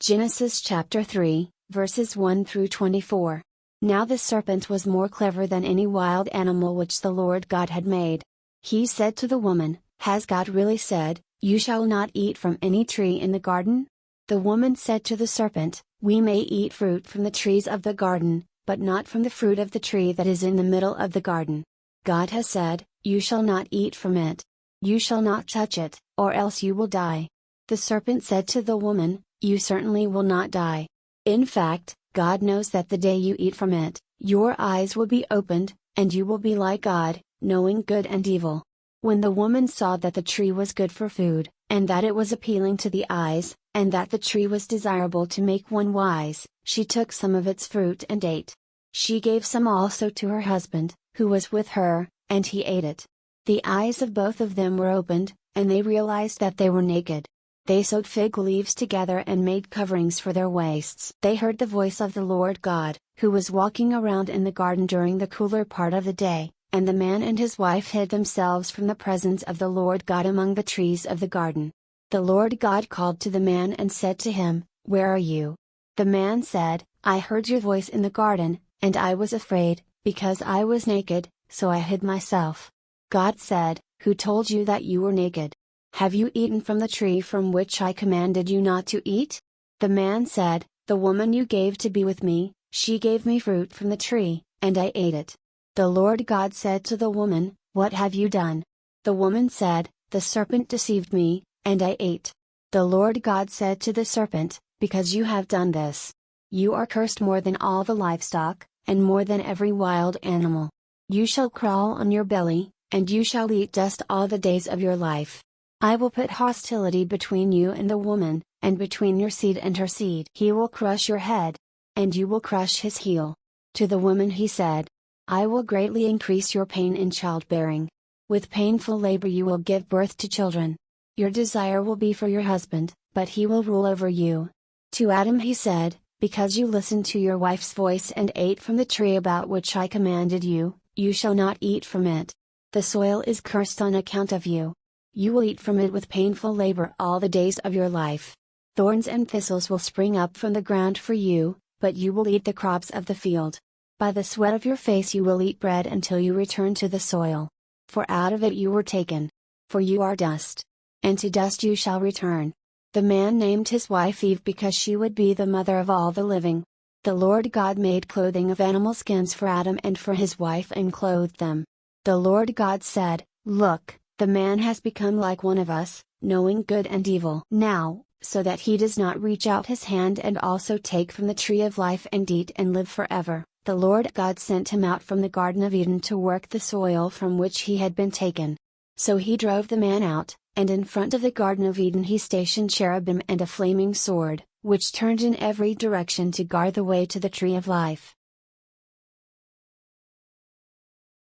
Genesis chapter 3, verses 1 through 24. Now the serpent was more clever than any wild animal which the Lord God had made. He said to the woman, "Has God really said, 'You shall not eat from any tree in the garden'?" The woman said to the serpent, "We may eat fruit from the trees of the garden, but not from the fruit of the tree that is in the middle of the garden. God has said, 'You shall not eat from it. You shall not touch it, or else you will die.'" The serpent said to the woman, "You certainly will not die. In fact, God knows that the day you eat from it, your eyes will be opened, and you will be like God, knowing good and evil." When the woman saw that the tree was good for food, and that it was appealing to the eyes, and that the tree was desirable to make one wise, she took some of its fruit and ate. She gave some also to her husband, who was with her, and he ate it. The eyes of both of them were opened, and they realized that they were naked. They sewed fig leaves together and made coverings for their waists. They heard the voice of the Lord God, who was walking around in the garden during the cooler part of the day, and the man and his wife hid themselves from the presence of the Lord God among the trees of the garden. The Lord God called to the man and said to him, "Where are you?" The man said, "I heard your voice in the garden, and I was afraid, because I was naked, so I hid myself." God said, "Who told you that you were naked? Have you eaten from the tree from which I commanded you not to eat?" The man said, "The woman you gave to be with me, she gave me fruit from the tree, and I ate it." The Lord God said to the woman, "What have you done?" The woman said, "The serpent deceived me, and I ate." The Lord God said to the serpent, "Because you have done this, you are cursed more than all the livestock, and more than every wild animal. You shall crawl on your belly, and you shall eat dust all the days of your life. I will put hostility between you and the woman, and between your seed and her seed. He will crush your head, and you will crush his heel." To the woman he said, "I will greatly increase your pain in childbearing. With painful labor you will give birth to children. Your desire will be for your husband, but he will rule over you." To Adam he said, "Because you listened to your wife's voice and ate from the tree about which I commanded you, you shall not eat from it. The soil is cursed on account of you. You will eat from it with painful labor all the days of your life. Thorns and thistles will spring up from the ground for you, but you will eat the crops of the field. By the sweat of your face you will eat bread until you return to the soil. For out of it you were taken. For you are dust. And to dust you shall return." The man named his wife Eve because she would be the mother of all the living. The Lord God made clothing of animal skins for Adam and for his wife and clothed them. The Lord God said, "Look, the man has become like one of us, knowing good and evil. Now, so that he does not reach out his hand and also take from the tree of life and eat and live forever, the Lord God sent him out from the Garden of Eden to work the soil from which he had been taken. So he drove the man out, and in front of the Garden of Eden he stationed cherubim and a flaming sword, which turned in every direction to guard the way to the tree of life.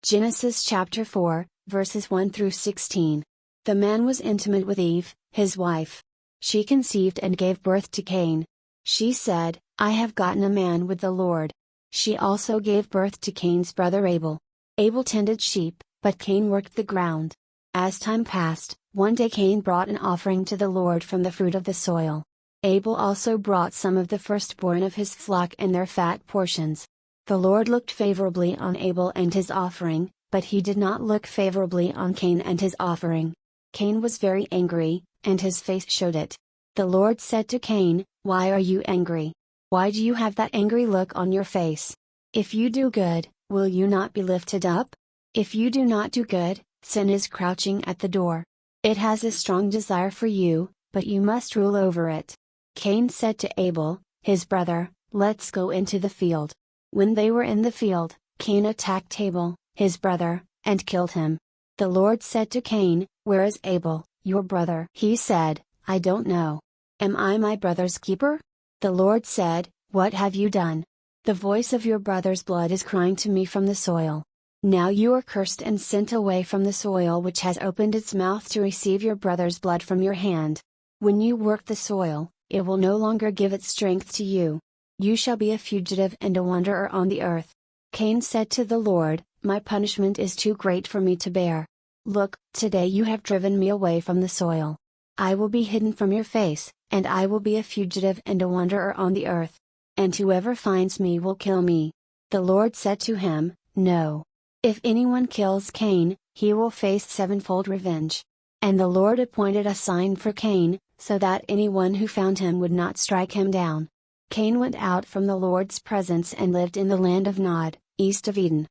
Genesis chapter 4, verses 1 through 16. The man was intimate with Eve, his wife. She conceived and gave birth to Cain. She said, "I have gotten a man with the Lord." She also gave birth to Cain's brother Abel. Abel tended sheep, but Cain worked the ground. As time passed, one day Cain brought an offering to the Lord from the fruit of the soil. Abel also brought some of the firstborn of his flock and their fat portions. The Lord looked favorably on Abel and his offering, but he did not look favorably on Cain and his offering. Cain was very angry, and his face showed it. The Lord said to Cain, "Why are you angry? Why do you have that angry look on your face? If you do good, will you not be lifted up? If you do not do good, sin is crouching at the door. It has a strong desire for you, but you must rule over it." Cain said to Abel, his brother, "Let's go into the field." When they were in the field, Cain attacked Abel, his brother, and killed him. The Lord said to Cain, "Where is Abel, your brother?" He said, "I don't know. Am I my brother's keeper?" The Lord said, "What have you done? The voice of your brother's blood is crying to me from the soil. Now you are cursed and sent away from the soil which has opened its mouth to receive your brother's blood from your hand. When you work the soil, it will no longer give its strength to you. You shall be a fugitive and a wanderer on the earth." Cain said to the Lord, "My punishment is too great for me to bear. Look, today you have driven me away from the soil. I will be hidden from your face, and I will be a fugitive and a wanderer on the earth. And whoever finds me will kill me." The Lord said to him, "No. If anyone kills Cain, he will face sevenfold revenge." And the Lord appointed a sign for Cain, so that anyone who found him would not strike him down. Cain went out from the Lord's presence and lived in the land of Nod, east of Eden.